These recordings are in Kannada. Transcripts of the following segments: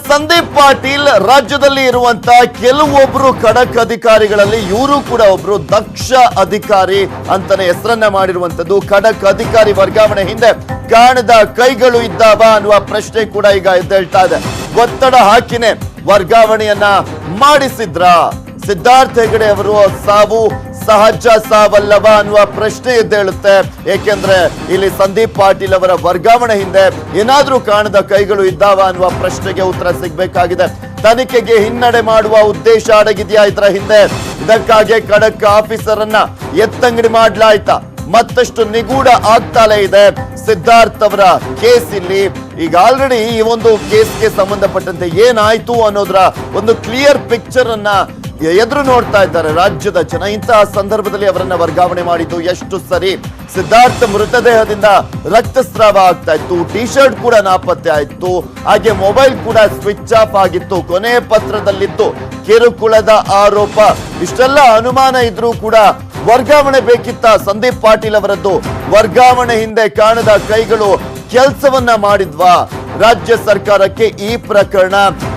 ಸಂದೀಪ್ ಪಾಟೀಲ್ ರಾಜ್ಯದಲ್ಲಿ ಇರುವಂತಹ ಕೆಲವೊಬ್ರು ಖಡಕ್ ಅಧಿಕಾರಿಗಳಲ್ಲಿ ಇವರು ಕೂಡ ಒಬ್ರು ದಕ್ಷ ಅಧಿಕಾರಿ ಅಂತಾನೆ ಹೆಸರನ್ನ ಮಾಡಿರುವಂತದ್ದು. ಖಡಕ್ ಅಧಿಕಾರಿ ವರ್ಗಾವಣೆ ಹಿಂದೆ ಕಾಣದ ಕೈಗಳು ಇದ್ದಾವ ಅನ್ನುವ ಪ್ರಶ್ನೆ ಕೂಡ ಈಗ ಎದ್ದೇಳ್ತಾ ಇದೆ. ಒತ್ತಡ ಹಾಕಿನೇ ವರ್ಗಾವಣೆಯನ್ನ ಮಾಡಿಸಿದ್ರ ಸಿದ್ಧಾರ್ಥ ಹೆಗಡೆ ಅವರು ಸಾವು ಸಹಜ ಸಾವಲ್ಲವ ಅನ್ನುವ ಪ್ರಶ್ನೆ ಎದ್ದೇಳುತ್ತೆ. ಏಕೆಂದ್ರೆ ಇಲ್ಲಿ ಸಂದೀಪ್ ಪಾಟೀಲ್ ಅವರ ವರ್ಗಾವಣೆ ಹಿಂದೆ ಏನಾದ್ರೂ ಕಾಣದ ಕೈಗಳು ಇದ್ದಾವ ಅನ್ನುವ ಪ್ರಶ್ನೆಗೆ ಉತ್ತರ ಸಿಗಬೇಕಾಗಿದೆ. ತನಿಖೆಗೆ ಹಿನ್ನಡೆ ಮಾಡುವ ಉದ್ದೇಶ ಅಡಗಿದೆಯಾ ಇದರ ಹಿಂದೆ? ಇದಕ್ಕಾಗಿ ಖಡಕ್ ಆಫೀಸರ್ ಅನ್ನ ಎತ್ತಂಗಡಿ ಮಾಡ್ಲಾಯ್ತಾ? ಮತ್ತಷ್ಟು ನಿಗೂಢ ಆಗ್ತಾಲೇ ಇದೆ ಸಿದ್ಧಾರ್ಥ್ ಅವರ ಕೇಸ್. ಇಲ್ಲಿ ಈಗ ಆಲ್ರೆಡಿ ಈ ಒಂದು ಕೇಸ್ಗೆ ಸಂಬಂಧಪಟ್ಟಂತೆ ಏನಾಯ್ತು ಅನ್ನೋದ್ರ ಒಂದು ಕ್ಲಿಯರ್ ಪಿಕ್ಚರ್ ಅನ್ನ ಎದುರು ನೋಡ್ತಾ ಇದ್ದಾರೆ ರಾಜ್ಯದ ಜನ. ಇಂತಹ ಸಂದರ್ಭದಲ್ಲಿ ಅವರನ್ನ ವರ್ಗಾವಣೆ ಮಾಡಿದ್ದು ಎಷ್ಟು ಸರಿ? ಸಿದ್ಧಾರ್ಥ್ ಮೃತದೇಹದಿಂದ ರಕ್ತಸ್ರಾವ ಆಗ್ತಾ ಇತ್ತು, ಟಿ ಶರ್ಟ್ ಕೂಡ ನಾಪತ್ತೆ ಆಯ್ತು, ಹಾಗೆ ಮೊಬೈಲ್ ಕೂಡ ಸ್ವಿಚ್ ಆಫ್ ಆಗಿತ್ತು, ಕೊನೆ ಪತ್ರದಲ್ಲಿತ್ತು ಕಿರುಕುಳದ ಆರೋಪ. ಇಷ್ಟೆಲ್ಲ ಅನುಮಾನ ಇದ್ರೂ ಕೂಡ ವರ್ಗಾವಣೆ ಬೇಕಿತ್ತ ಸಂದೀಪ್ ಪಾಟೀಲ್ ಅವರದ್ದು? ವರ್ಗಾವಣೆ ಹಿಂದೆ ಕಾಣದ ಕೈಗಳು ಕೆಲಸವನ್ನ ಮಾಡಿದ್ವಾ? ರಾಜ್ಯ ಸರ್ಕಾರಕ್ಕೆ ಈ ಪ್ರಕರಣ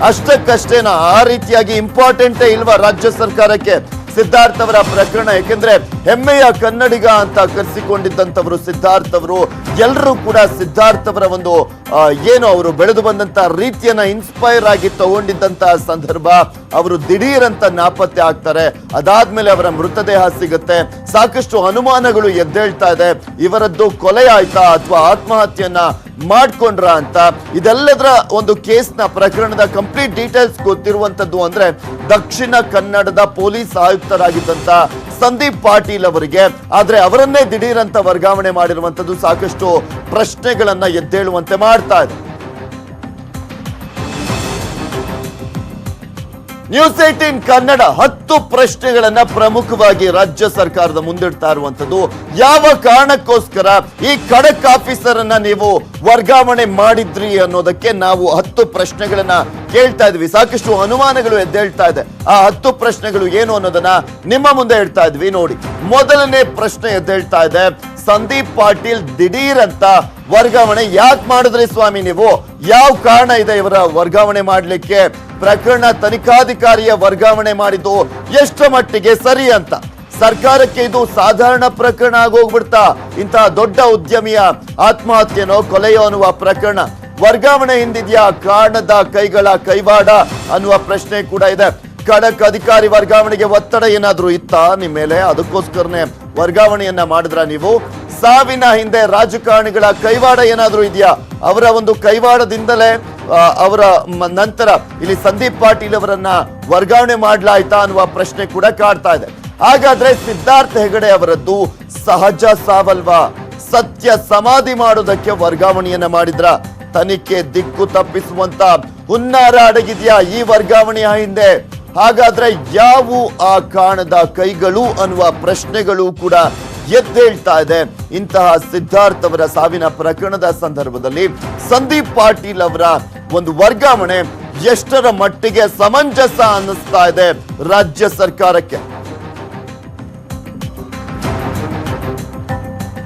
ಅಷ್ಟಕ್ಕಷ್ಟೇನಾ? ಆ ರೀತಿಯಾಗಿ ಇಂಪಾರ್ಟೆಂಟೇ ಇಲ್ವಾ ರಾಜ್ಯ ಸರ್ಕಾರಕ್ಕೆ ಸಿದ್ಧಾರ್ಥ್ ಅವರ ಪ್ರಕರಣ? ಯಾಕೆಂದ್ರೆ ಹೆಮ್ಮೆಯ ಕನ್ನಡಿಗ ಅಂತ ಕರೆಸಿಕೊಂಡಿದ್ದಂಥವರು ಸಿದ್ಧಾರ್ಥ್ ಅವರು. ಎಲ್ಲರೂ ಕೂಡ ಸಿದ್ಧಾರ್ಥ್ ಅವರ ಒಂದು ಏನು ಅವರು ಬೆಳೆದು ಬಂದಂತ ರೀತಿಯನ್ನ ಇನ್ಸ್ಪೈರ್ ಆಗಿ ತಗೊಂಡಿದ್ದಂತಹ ಸಂದರ್ಭ. ಅವರು ದಿಢೀರ್ ಅಂತ ನಾಪತ್ತೆ ಆಗ್ತಾರೆ. ಅದಾದ್ಮೇಲೆ ಅವರ ಮೃತದೇಹ ಸಿಗುತ್ತೆ. ಸಾಕಷ್ಟು ಅನುಮಾನಗಳು ಎದ್ದೇಳ್ತಾ ಇದೆ. ಇವರದ್ದು ಕೊಲೆ ಆಯ್ತಾ ಅಥವಾ ಆತ್ಮಹತ್ಯೆಯನ್ನ ಮಾಡ್ಕೊಂಡ್ರ ಅಂತ. ಇದೆಲ್ಲದರ ಒಂದು ಕೇಸ್ನ ಪ್ರಕರಣದ ಕಂಪ್ಲೀಟ್ ಡೀಟೇಲ್ಸ್ ಗೊತ್ತಿರುವಂತದ್ದು ಅಂದ್ರೆ ದಕ್ಷಿಣ ಕನ್ನಡದ ಪೊಲೀಸ್ ಆಯುಕ್ತರಾಗಿದ್ದಂತ ಸಂದೀಪ್ ಪಾಟೀಲ್ ಅವರಿಗೆ. ಆದ್ರೆ ಅವರನ್ನೇ ದಿಢೀರ್ ಅಂತ ವರ್ಗಾವಣೆ ಮಾಡಿರುವಂತದ್ದು ಸಾಕಷ್ಟು ಪ್ರಶ್ನೆಗಳನ್ನ ಎದ್ದೇಳುವಂತೆ ಮಾಡ್ತಾ ಇದೆ. ನ್ಯೂಸ್ 18 ಕನ್ನಡ 10 ಪ್ರಶ್ನೆಗಳನ್ನ ಪ್ರಮುಖವಾಗಿ ರಾಜ್ಯ ಸರ್ಕಾರದ ಮುಂದಿಡ್ತಾ ಇರುವಂತದ್ದು. ಯಾವ ಕಾರಣಕ್ಕೋಸ್ಕರ ಈ ಖಡಕ್ ಆಫೀಸರ್ ಅನ್ನ ನೀವು ವರ್ಗಾವಣೆ ಮಾಡಿದ್ರಿ ಅನ್ನೋದಕ್ಕೆ ನಾವು 10 ಪ್ರಶ್ನೆಗಳನ್ನ ಕೇಳ್ತಾ ಇದ್ವಿ. ಸಾಕಷ್ಟು ಅನುಮಾನಗಳು ಎದ್ದೇಳ್ತಾ ಇದೆ. ಆ 10 ಪ್ರಶ್ನೆಗಳು ಏನು ಅನ್ನೋದನ್ನ ನಿಮ್ಮ ಮುಂದೆ ಇಡ್ತಾ ಇದ್ವಿ. ನೋಡಿ, ಮೊದಲನೇ ಪ್ರಶ್ನೆ ಎದ್ದೇಳ್ತಾ ಇದೆ, ಸಂದೀಪ್ ಪಾಟೀಲ್ ದಿಢೀರ್ ಅಂತ ವರ್ಗಾವಣೆ ಯಾಕೆ ಮಾಡಿದ್ರಿ ಸ್ವಾಮಿ ನೀವು? ಯಾವ ಕಾರಣ ಇದೆ ಇವರ ವರ್ಗಾವಣೆ ಮಾಡ್ಲಿಕ್ಕೆ? ಪ್ರಕರಣ ತನಿಖಾಧಿಕಾರಿಯ ವರ್ಗಾವಣೆ ಮಾಡಿದ್ದು ಎಷ್ಟು ಮಟ್ಟಿಗೆ ಸರಿ ಅಂತ? ಸರ್ಕಾರಕ್ಕೆ ಇದು ಸಾಧಾರಣ ಪ್ರಕರಣ ಆಗೋಗ್ಬಿಡ್ತಾ? ಇಂತಹ ದೊಡ್ಡ ಉದ್ಯಮಿಯ ಆತ್ಮಹತ್ಯೆನೋ ಕೊಲೆಯೋ ಅನ್ನುವ ಪ್ರಕರಣ ವರ್ಗಾವಣೆ ಹಿಂದಿದ್ಯಾ ಕಾರಣದ ಕೈಗಳ ಕೈವಾಡ ಅನ್ನುವ ಪ್ರಶ್ನೆ ಕೂಡ ಇದೆ. ಖಡಕ್ ಅಧಿಕಾರಿ ವರ್ಗಾವಣೆಗೆ ಒತ್ತಡ ಏನಾದ್ರೂ ಇತ್ತಾ ನಿಮ್ಮ ಮೇಲೆ? ಅದಕ್ಕೋಸ್ಕರನೇ ವರ್ಗಾವಣೆಯನ್ನ ಮಾಡಿದ್ರ ನೀವು? ಸಾವಿನ ಹಿಂದೆ ರಾಜಕಾರಣಿಗಳ ಕೈವಾಡ ಏನಾದ್ರೂ ಇದೆಯಾ? ಅವರ ಒಂದು ಕೈವಾಡದಿಂದಲೇ ಅವರ ನಂತರ ಇಲ್ಲಿ ಸಂದೀಪ್ ಪಾಟೀಲ್ ಅವರನ್ನ ವರ್ಗಾವಣೆ ಮಾಡ್ಲಾಯ್ತಾ ಅನ್ನುವ ಪ್ರಶ್ನೆ ಕೂಡ ಕಾಡ್ತಾ ಇದೆ. ಹಾಗಾದ್ರೆ ಸಿದ್ಧಾರ್ಥ ಹೆಗಡೆ ಅವರದ್ದು ಸಹಜ ಸಾವಲ್ವಾ? ಸತ್ಯ ಸಮಾಧಿ ಮಾಡೋದಕ್ಕೆ ವರ್ಗಾವಣೆಯನ್ನ ಮಾಡಿದ್ರ? ತನಿಖೆ ದಿಕ್ಕು ತಪ್ಪಿಸುವಂತ ಹುನ್ನಾರ ಅಡಗಿದ್ಯಾ ಈ ವರ್ಗಾವಣೆಯ ಹಿಂದೆ? ಹಾಗಾದ್ರೆ ಯಾವ ಆ ಕಾಣದ ಕೈಗಳು ಅನ್ನುವ ಪ್ರಶ್ನೆಗಳು ಕೂಡ ಎದ್ದೇಳ್ತಾ ಇದೆ. ಇಂತಹ ಸಿದ್ಧಾರ್ಥ್ ಅವರ ಸಾವಿನ ಪ್ರಕರಣದ ಸಂದರ್ಭದಲ್ಲಿ ಸಂದೀಪ್ ಪಾಟೀಲ್ ಅವರ ಒಂದು ವರ್ಗಾವಣೆ ಎಷ್ಟರ ಮಟ್ಟಿಗೆ ಸಮಂಜಸ ಅನ್ನಿಸ್ತಾ ಇದೆ ರಾಜ್ಯ ಸರ್ಕಾರಕ್ಕೆ?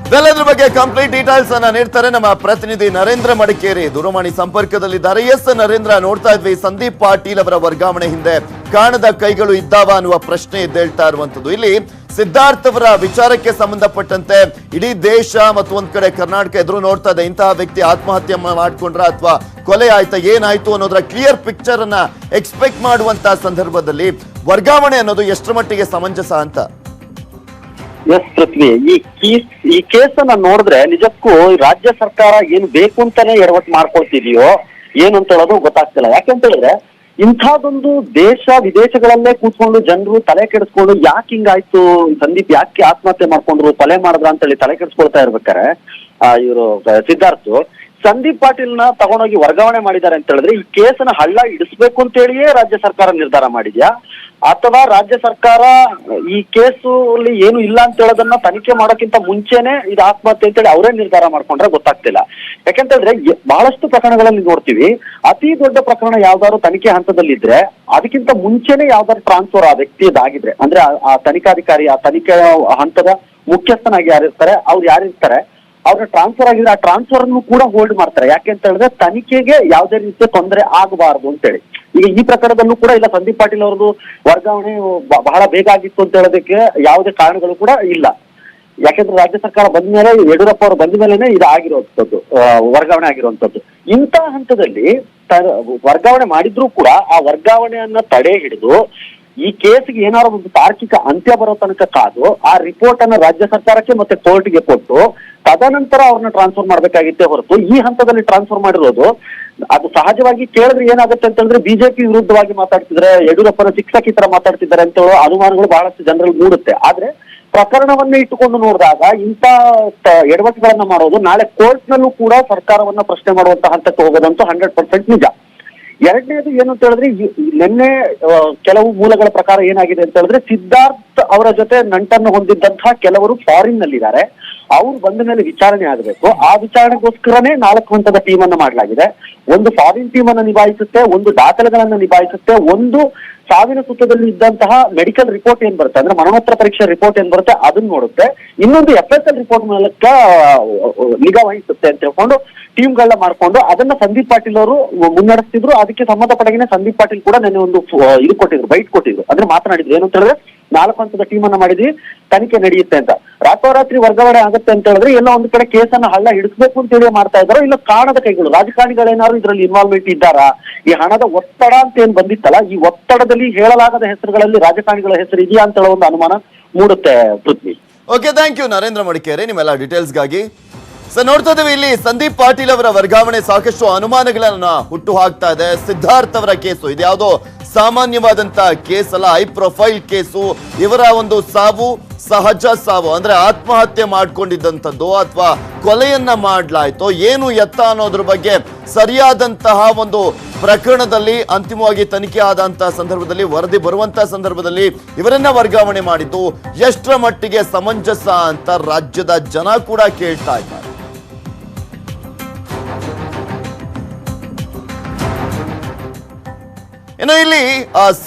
ಇದೆಲ್ಲದ್ರ ಬಗ್ಗೆ ಕಂಪ್ಲೀಟ್ ಡೀಟೇಲ್ಸ್ ಅನ್ನ ನೀಡ್ತಾರೆ ನಮ್ಮ ಪ್ರತಿನಿಧಿ ನರೇಂದ್ರ ಮಡಿಕೇರಿ. ದೂರವಾಣಿ ಸಂಪರ್ಕದಲ್ಲಿದ್ದಾರೆ. ಎಸ್ ನರೇಂದ್ರ, ನೋಡ್ತಾ ಇದ್ವಿ ಸಂದೀಪ್ ಪಾಟೀಲ್ ಅವರ ವರ್ಗಾವಣೆ ಹಿಂದೆ ಕಾಣದ ಕೈಗಳು ಇದ್ದಾವ ಅನ್ನುವ ಪ್ರಶ್ನೆ ಎದ್ದೇಳ್ತಾ ಇರುವಂತದ್ದು. ಇಲ್ಲಿ ಸಿದ್ಧಾರ್ಥ್ ಅವರ ವಿಚಾರಕ್ಕೆ ಸಂಬಂಧಪಟ್ಟಂತೆ ಇಡೀ ದೇಶ ಮತ್ತು ಒಂದ್ ಕಡೆ ಕರ್ನಾಟಕ ಎದುರು ನೋಡ್ತಾ ಇದೆ. ಇಂತಹ ವ್ಯಕ್ತಿ ಆತ್ಮಹತ್ಯೆ ಮಾಡ್ಕೊಂಡ್ರ ಅಥವಾ ಕೊಲೆ ಆಯ್ತಾ, ಏನಾಯ್ತು ಅನ್ನೋದ್ರ ಕ್ಲಿಯರ್ ಪಿಕ್ಚರ್ ಅನ್ನ ಎಕ್ಸ್ಪೆಕ್ಟ್ ಮಾಡುವಂತಹ ಸಂದರ್ಭದಲ್ಲಿ ವರ್ಗಾವಣೆ ಅನ್ನೋದು ಎಷ್ಟರ ಮಟ್ಟಿಗೆ ಸಮಂಜಸ ಅಂತ? ಎಸ್ ಪೃಥ್ವಿ, ಈ ಕೇಸನ್ನ ನೋಡಿದ್ರೆ ನಿಜಕ್ಕೂ ರಾಜ್ಯ ಸರ್ಕಾರ ಏನು ಬೇಕು ಅಂತಾನೆ ಎಡವಟ್ಟು ಮಾಡ್ಕೊಳ್ತಿದೆಯೋ ಏನು ಅಂತ ಹೇಳೋದು ಗೊತ್ತಾಗ್ತಿಲ್ಲ. ಯಾಕೆಂತ ಹೇಳಿದ್ರೆ ಇಂಥದ್ದೊಂದು ದೇಶ ವಿದೇಶಗಳಲ್ಲೇ ಕೂತ್ಕೊಂಡು ಜನರು ತಲೆ ಕೆಡಿಸ್ಕೊಂಡು ಯಾಕೆ ಹಿಂಗಾಯ್ತು, ಸಂದೀಪ್ ಯಾಕೆ ಆತ್ಮಹತ್ಯೆ ಮಾಡ್ಕೊಂಡ್ರು, ಕೊಲೆ ಮಾಡಿದ್ರ ಅಂತ ಹೇಳಿ ತಲೆ ಕೆಡಿಸ್ಕೊಳ್ತಾ ಇರ್ಬೇಕಾರೆ ಇವರು ಸಿದ್ಧಾರ್ಥ್ ಸಂದೀಪ್ ಪಾಟೀಲ್ನ ತಗೊಂಡೋಗಿ ವರ್ಗಾವಣೆ ಮಾಡಿದ್ದಾರೆ ಅಂತ ಹೇಳಿದ್ರೆ ಈ ಕೇಸನ್ನ ಹಳ್ಳ ಇಡಿಸ್ಬೇಕು ಅಂತ ಹೇಳಿಯೇ ರಾಜ್ಯ ಸರ್ಕಾರ ನಿರ್ಧಾರ ಮಾಡಿದ್ಯಾ, ಅಥವಾ ರಾಜ್ಯ ಸರ್ಕಾರ ಈ ಕೇಸು ಅಲ್ಲಿ ಏನು ಇಲ್ಲ ಅಂತ ಹೇಳೋದನ್ನ ತನಿಖೆ ಮಾಡೋಕ್ಕಿಂತ ಮುಂಚೆನೆ ಇದು ಆತ್ಮಹತ್ಯೆ ಅಂತೇಳಿ ಅವರೇ ನಿರ್ಧಾರ ಮಾಡ್ಕೊಂಡ್ರೆ ಗೊತ್ತಾಗ್ತಿಲ್ಲ. ಯಾಕಂತಂದ್ರೆ ಬಹಳಷ್ಟು ಪ್ರಕರಣಗಳಲ್ಲಿ ನೋಡ್ತೀವಿ, ಅತಿ ದೊಡ್ಡ ಪ್ರಕರಣ ಯಾವ್ದಾದ್ರು ತನಿಖೆ ಹಂತದಲ್ಲಿದ್ರೆ ಅದಕ್ಕಿಂತ ಮುಂಚೆನೆ ಯಾವ್ದಾದ್ರು ಟ್ರಾನ್ಸ್ಫರ್ ಆ ವ್ಯಕ್ತಿಯದಾಗಿದ್ರೆ, ಅಂದ್ರೆ ಆ ತನಿಖಾಧಿಕಾರಿ ಆ ತನಿಖೆ ಹಂತದ ಮುಖ್ಯಸ್ಥನಾಗಿ ಯಾರಿರ್ತಾರೆ ಅವ್ರು ಯಾರಿರ್ತಾರೆ ಅವ್ರ ಟ್ರಾನ್ಸ್ಫರ್ ಆಗಿದ್ರೆ ಆ ಟ್ರಾನ್ಸ್ಫರ್ ಅನ್ನು ಕೂಡ ಹೋಲ್ಡ್ ಮಾಡ್ತಾರೆ. ಯಾಕೆ ಅಂತ ಹೇಳಿದ್ರೆ ತನಿಖೆಗೆ ಯಾವುದೇ ರೀತಿಯ ತೊಂದರೆ ಆಗಬಾರದು ಅಂತೇಳಿ. ಈಗ ಈ ಪ್ರಕರಣದಲ್ಲೂ ಕೂಡ ಇಲ್ಲ, ಸಂದೀಪ್ ಪಾಟೀಲ್ ಅವ್ರದ್ದು ವರ್ಗಾವಣೆ ಬಹಳ ಬೇಗ ಆಗಿತ್ತು ಅಂತ ಹೇಳೋದಕ್ಕೆ ಯಾವುದೇ ಕಾರಣಗಳು ಕೂಡ ಇಲ್ಲ. ಯಾಕೆಂದ್ರೆ ರಾಜ್ಯ ಸರ್ಕಾರ ಬಂದ ಮೇಲೆ, ಯಡಿಯೂರಪ್ಪ ಅವರು ಬಂದ ಮೇಲೆನೆ ಇದು ಆಗಿರುವಂತದ್ದು, ವರ್ಗಾವಣೆ ಆಗಿರುವಂತದ್ದು. ಇಂಥ ಹಂತದಲ್ಲಿ ವರ್ಗಾವಣೆ ಮಾಡಿದ್ರು ಕೂಡ ಆ ವರ್ಗಾವಣೆಯನ್ನ ತಡೆ ಹಿಡಿದು ಈ ಕೇಸ್ಗೆ ಏನಾದ್ರು ಒಂದು ತಾರ್ಕಿಕ ಅಂತ್ಯ ಬರೋ ತನಕ ಕಾದು ಆ ರಿಪೋರ್ಟ್ ಅನ್ನ ರಾಜ್ಯ ಸರ್ಕಾರಕ್ಕೆ ಮತ್ತೆ ಕೋರ್ಟ್ಗೆ ಕೊಟ್ಟು ತದನಂತರ ಅವ್ರನ್ನ ಟ್ರಾನ್ಸ್ಫರ್ ಮಾಡ್ಬೇಕಾಗಿತ್ತೇ ಹೊರತು ಈ ಹಂತದಲ್ಲಿ ಟ್ರಾನ್ಸ್ಫರ್ ಮಾಡಿರೋದು ಅದು ಸಹಜವಾಗಿ ಕೇಳಿದ್ರೆ ಏನಾಗುತ್ತೆ ಅಂತಂದ್ರೆ ಬಿಜೆಪಿ ವಿರುದ್ಧವಾಗಿ ಮಾತಾಡ್ತಿದ್ರೆ, ಯಡಿಯೂರಪ್ಪನ ಶಿಕ್ಷಕಿ ತರ ಮಾತಾಡ್ತಿದ್ದಾರೆ ಅಂತ ಹೇಳೋ ಅನುಮಾನಗಳು ಬಹಳಷ್ಟು ಜನರಲ್ಲಿ ಮೂಡುತ್ತೆ. ಆದ್ರೆ ಪ್ರಕರಣವನ್ನ ಇಟ್ಟುಕೊಂಡು ನೋಡಿದಾಗ ಇಂಥ ಎಡವಟ್ಟುಗಳನ್ನ ಮಾಡೋದು ನಾಳೆ ಕೋರ್ಟ್ ನಲ್ಲೂ ಕೂಡ ಸರ್ಕಾರವನ್ನ ಪ್ರಶ್ನೆ ಮಾಡುವಂತ ಹಂತಕ್ಕೆ ಹೋಗೋದಂತೂ 100% ನಿಜ. ಎರಡನೇದು ಏನು ಅಂತ ಹೇಳಿದ್ರೆ, ನಿನ್ನೆ ಕೆಲವು ಮೂಲಗಳ ಪ್ರಕಾರ ಏನಾಗಿದೆ ಅಂತ ಹೇಳಿದ್ರೆ, ಸಿದ್ಧಾರ್ಥ್ ಅವರ ಜೊತೆ ನಂಟನ್ನು ಹೊಂದಿದ್ದಂತಹ ಕೆಲವರು ಫಾರಿನ್ ನಲ್ಲಿದ್ದಾರೆ. ಅವ್ರು ಬಂದ ಮೇಲೆ ವಿಚಾರಣೆ ಆಗಬೇಕು. ಆ ವಿಚಾರಣೆಗೋಸ್ಕರನೇ 4 ಹಂತದ ಟೀಮ್ ಅನ್ನ ಮಾಡಲಾಗಿದೆ. ಒಂದು ಫಾರಿನ್ ಟೀಮ್ ಅನ್ನ ನಿಭಾಯಿಸುತ್ತೆ, ಒಂದು ದಾಖಲೆಗಳನ್ನ ನಿಭಾಯಿಸುತ್ತೆ, ಒಂದು ಸಾವಿನ ಸುತ್ತದಲ್ಲಿ ಇದ್ದಂತಹ ಮೆಡಿಕಲ್ ರಿಪೋರ್ಟ್ ಏನ್ ಬರುತ್ತೆ ಅಂದ್ರೆ ಮರಣೋತ್ತರ ಪರೀಕ್ಷೆ ರಿಪೋರ್ಟ್ ಏನ್ ಬರುತ್ತೆ ಅದನ್ನ ನೋಡುತ್ತೆ, ಇನ್ನೊಂದು FSL ರಿಪೋರ್ಟ್ ಮೂಲಕ ನಿಗಾ ವಹಿಸುತ್ತೆ ಅಂತ ಹೇಳ್ಕೊಂಡು ಟೀಮ್ಗಳನ್ನ ಮಾಡ್ಕೊಂಡು ಅದನ್ನ ಸಂದೀಪ್ ಪಾಟೀಲ್ ಅವರು ಮುನ್ನಡೆಸ್ತಿದ್ರು. ಅದಕ್ಕೆ ಸಂಬಂಧಪಟ್ಟಾಗಿನೇ ಸಂದೀಪ್ ಪಾಟೀಲ್ ಕೂಡ ನೆನ್ನೆ ಒಂದು ಇದು ಕೊಟ್ಟಿದ್ರು, ಬೈಟ್ ಕೊಟ್ಟಿದ್ರು. ಅಂದ್ರೆ ಮಾತನಾಡಿದ್ರು ಏನು ಅಂತ ಹೇಳಿದ್ರೆ, 4 ಹಂತದ ಟೀಮ್ ಅನ್ನ ಮಾಡಿದ್ವಿ, ತನಿಖೆ ನಡೆಯುತ್ತೆ ಅಂತ. ರಾತ್ರೋರಾತ್ರಿ ವರ್ಗಾವಣೆ ಆಗುತ್ತೆ ಅಂತ ಹೇಳಿದ್ರೆ ಎಲ್ಲ ಒಂದು ಕಡೆ ಕೇಸನ್ನ ಹಳ್ಳ ಹಿಡಿಸ್ಬೇಕು ಅಂತ ಹೇಳಿ ಮಾಡ್ತಾ ಇದ್ದಾರೋ, ಇಲ್ಲ ಕಾಣದ ಕೈಗಳು ರಾಜಕಾರಣಿಗಳೇನಾದ್ರು ಇದ್ರಲ್ಲಿ ಇನ್ವಾಲ್ವ್ಮೆಂಟ್ ಇದ್ದಾರಾ? ಈ ಹಣದ ಒತ್ತಡ ಅಂತ ಏನ್ ಬಂದಿತ್ತಲ್ಲ, ಈ ಒತ್ತಡದಲ್ಲಿ ಹೇಳಲಾಗದ ಹೆಸರುಗಳಲ್ಲಿ ರಾಜಕಾರಣಿಗಳ ಹೆಸರು ಇದೆಯಾ ಅಂತ ಹೇಳೋ ಒಂದು ಅನುಮಾನ ಮೂಡುತ್ತೆ Prithvi. Okay, thank you Narendra Madikeri ನಿಮ್ಮೆಲ್ಲ ಡೀಟೇಲ್ಸ್ಗಾಗಿ. ಸರ್, ನೋಡ್ತಾ ಇದ್ದೀವಿ ಇಲ್ಲಿ ಸಂದೀಪ್ ಪಾಟೀಲ್ ಅವರ ವರ್ಗಾವಣೆ ಸಾಕಷ್ಟು ಅನುಮಾನಗಳನ್ನ ಹುಟ್ಟು ಹಾಕ್ತಾ ಇದೆ. ಸಿದ್ಧಾರ್ಥ್ ಅವರ ಕೇಸು ಇದ್ಯಾವುದೋ ಸಾಮಾನ್ಯವಾದಂತ ಕೇಸ್ ಅಲ್ಲ, ಹೈ ಪ್ರೊಫೈಲ್ ಕೇಸು. ಇವರ ಒಂದು ಸಾವು ಸಹಜ ಸಾವು ಅಂದ್ರೆ ಆತ್ಮಹತ್ಯೆ ಮಾಡ್ಕೊಂಡಿದ್ದಂಥದ್ದು ಅಥವಾ ಕೊಲೆಯನ್ನ ಮಾಡ್ಲಾಯ್ತು ಏನು ಎತ್ತ ಅನ್ನೋದ್ರ ಬಗ್ಗೆ ಸರಿಯಾದಂತಹ ಒಂದು ಪ್ರಕರಣದಲ್ಲಿ ಅಂತಿಮವಾಗಿ ತನಿಖೆ ಆದಂತಹ ಸಂದರ್ಭದಲ್ಲಿ ವರದಿ ಬರುವಂತಹ ಸಂದರ್ಭದಲ್ಲಿ ಇವರನ್ನ ವರ್ಗಾವಣೆ ಮಾಡಿದ್ದು ಎಷ್ಟರ ಮಟ್ಟಿಗೆ ಸಮಂಜಸ ಅಂತ ರಾಜ್ಯದ ಜನ ಕೂಡ ಕೇಳ್ತಾ ಇದ್ದಾರೆ. ಇನ್ನು ಇಲ್ಲಿ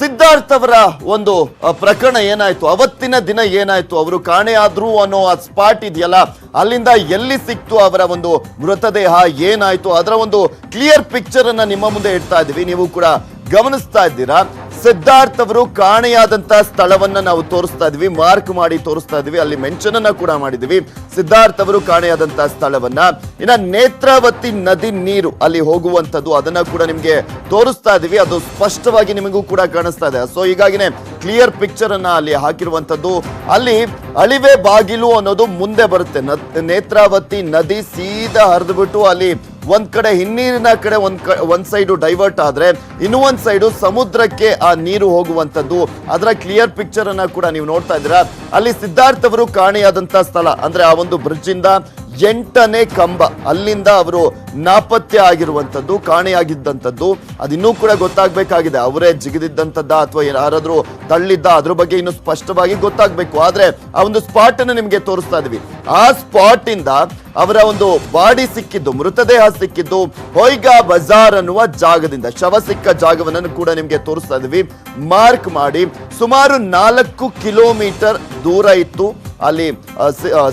ಸಿದ್ಧಾರ್ಥ್ ಅವರ ಒಂದು ಪ್ರಕರಣ ಏನಾಯ್ತು, ಅವತ್ತಿನ ದಿನ ಏನಾಯ್ತು, ಅವರು ಕಾಣೆಯಾದ್ರು ಅನ್ನೋ ಆ ಸ್ಪಾಟ್ ಇದೆಯಲ್ಲ, ಅಲ್ಲಿಂದ ಎಲ್ಲಿ ಸಿಕ್ತು ಅವರ ಒಂದು ಮೃತದೇಹ, ಏನಾಯ್ತು, ಅದರ ಒಂದು ಕ್ಲಿಯರ್ ಪಿಕ್ಚರ್ ಅನ್ನ ನಿಮ್ಮ ಮುಂದೆ ಇಡ್ತಾ ಇದೀವಿ. ನೀವು ಕೂಡ ಗಮನಿಸ್ತಾ ಇದ್ದೀರಾ. ಸಿದ್ಧಾರ್ಥ್ ಅವರು ಕಾಣೆಯಾದಂತ ಸ್ಥಳವನ್ನ ನಾವು ತೋರಿಸ್ತಾ ಇದೀವಿ, ಮಾರ್ಕ್ ಮಾಡಿ ತೋರಿಸ್ತಾ ಇದೀವಿ, ಅಲ್ಲಿ ಮೆನ್ಷನ್ ಅನ್ನ ಕೂಡ ಮಾಡಿದೀವಿ ಸಿದ್ಧಾರ್ಥ್ ಅವರು ಕಾಣೆಯಾದಂತ ಸ್ಥಳವನ್ನ. ಇನ್ನ ನೇತ್ರಾವತಿ ನದಿ ನೀರು ಅಲ್ಲಿ ಹೋಗುವಂತದ್ದು ಅದನ್ನ ಕೂಡ ನಿಮ್ಗೆ ತೋರಿಸ್ತಾ ಇದೀವಿ, ಅದು ಸ್ಪಷ್ಟವಾಗಿ ನಿಮಗೂ ಕೂಡ ಕಾಣಿಸ್ತಾ ಇದೆ. ಸೊ ಹೀಗಾಗಿನೇ ಕ್ಲಿಯರ್ ಪಿಕ್ಚರ್ ಅನ್ನ ಅಲ್ಲಿ ಹಾಕಿರುವಂತದ್ದು. ಅಲ್ಲಿ ಅಳಿವೆ ಬಾಗಿಲು ಅನ್ನೋದು ಮುಂದೆ ಬರುತ್ತೆ. ನೇತ್ರಾವತಿ ನದಿ ಸೀದಾ ಹರಿದ್ಬಿಟ್ಟು ಅಲ್ಲಿ ಒಂದ್ ಕಡೆ ಹಿನ್ನೀರಿನ ಕಡೆ ಒಂದ್ ಸೈಡು ಡೈವರ್ಟ್ ಆದ್ರೆ ಇನ್ನು ಒಂದ್ ಸೈಡು ಸಮುದ್ರಕ್ಕೆ ಆ ನೀರು ಹೋಗುವಂತದ್ದು. ಅದರ ಕ್ಲಿಯರ್ ಪಿಕ್ಚರ್ ಅನ್ನ ಕೂಡ ನೀವು ನೋಡ್ತಾ ಇದ್ದೀರಾ. ಅಲ್ಲಿ ಸಿದ್ಧಾರ್ಥ್ ಅವರು ಕಾಣೆಯಾದಂತ ಸ್ಥಳ ಅಂದ್ರೆ ಆ ಒಂದು ಬ್ರಿಡ್ಜ್ ಇಂದ 8ನೇ ಕಂಬ ಅಲ್ಲಿಂದ ಅವರು ನಾಪತ್ತೆ ಆಗಿರುವಂತದ್ದು, ಕಾಣೆಯಾಗಿದ್ದಂಥದ್ದು. ಅದಿನ್ನೂ ಕೂಡ ಗೊತ್ತಾಗ್ಬೇಕಾಗಿದೆ, ಅವರೇ ಜಿಗಿದಿದ್ದಂಥದ್ದ ಅಥವಾ ಯಾರಾದ್ರೂ ತಳ್ಳಿದ್ದ, ಅದ್ರ ಬಗ್ಗೆ ಇನ್ನು ಸ್ಪಷ್ಟವಾಗಿ ಗೊತ್ತಾಗ್ಬೇಕು. ಆದ್ರೆ ಆ ಒಂದು ಸ್ಪಾಟ್ ಅನ್ನು ನಿಮ್ಗೆ ತೋರಿಸ್ತಾ ಇದೀವಿ. ಆ ಸ್ಪಾಟ್ ಇಂದ ಅವರ ಒಂದು ಬಾಡಿ ಸಿಕ್ಕಿದ್ದು, ಮೃತದೇಹ ಸಿಕ್ಕಿದ್ದು ಹೊಯ್ಗಾ ಬಜಾರ್ ಅನ್ನುವ ಜಾಗದಿಂದ, ಶವ ಸಿಕ್ಕ ಜಾಗವನ್ನು ಕೂಡ ನಿಮ್ಗೆ ತೋರಿಸ್ತಾ ಇದೀವಿ. ಮಾರ್ಕ್ ಮಾಡಿ ಸುಮಾರು 4 ಕಿಲೋಮೀಟರ್ ದೂರ ಇತ್ತು ಅಲ್ಲಿ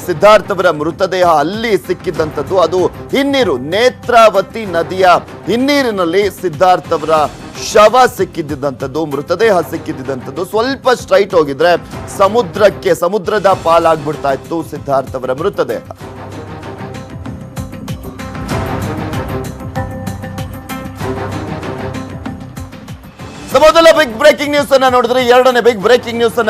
ಸಿದ್ಧಾರ್ಥ್ ಅವರ ಮೃತದೇಹ ಅಲ್ಲಿ ಸಿಕ್ಕಿದ್ದಂಥದ್ದು. ಅದು ಹಿನ್ನೀರು, ನೇತ್ರಾವತಿ ನದಿಯ ಹಿನ್ನೀರಿನಲ್ಲಿ ಸಿದ್ಧಾರ್ಥ್ ಅವರ ಶವ ಸಿಕ್ಕಿದ್ದಂಥದ್ದು, ಮೃತದೇಹ ಸಿಕ್ಕಿದ್ದಂಥದ್ದು. ಸ್ವಲ್ಪ ಸ್ಟ್ರೈಟ್ ಹೋಗಿದ್ರೆ ಸಮುದ್ರದ ಪಾಲಾಗ್ಬಿಡ್ತಾ ಇತ್ತು ಸಿದ್ಧಾರ್ಥ್ ಅವರ ಮೃತದೇಹ. ಮೊದಲ ಬಿಗ್ ಬ್ರೇಕಿಂಗ್ ನ್ಯೂಸ್ ಅನ್ನ ನೋಡಿದ್ರೆ, ಎರಡನೇ ಬಿಗ್ ಬ್ರೇಕಿಂಗ್ ನ್ಯೂಸ್ ಅನ್ನ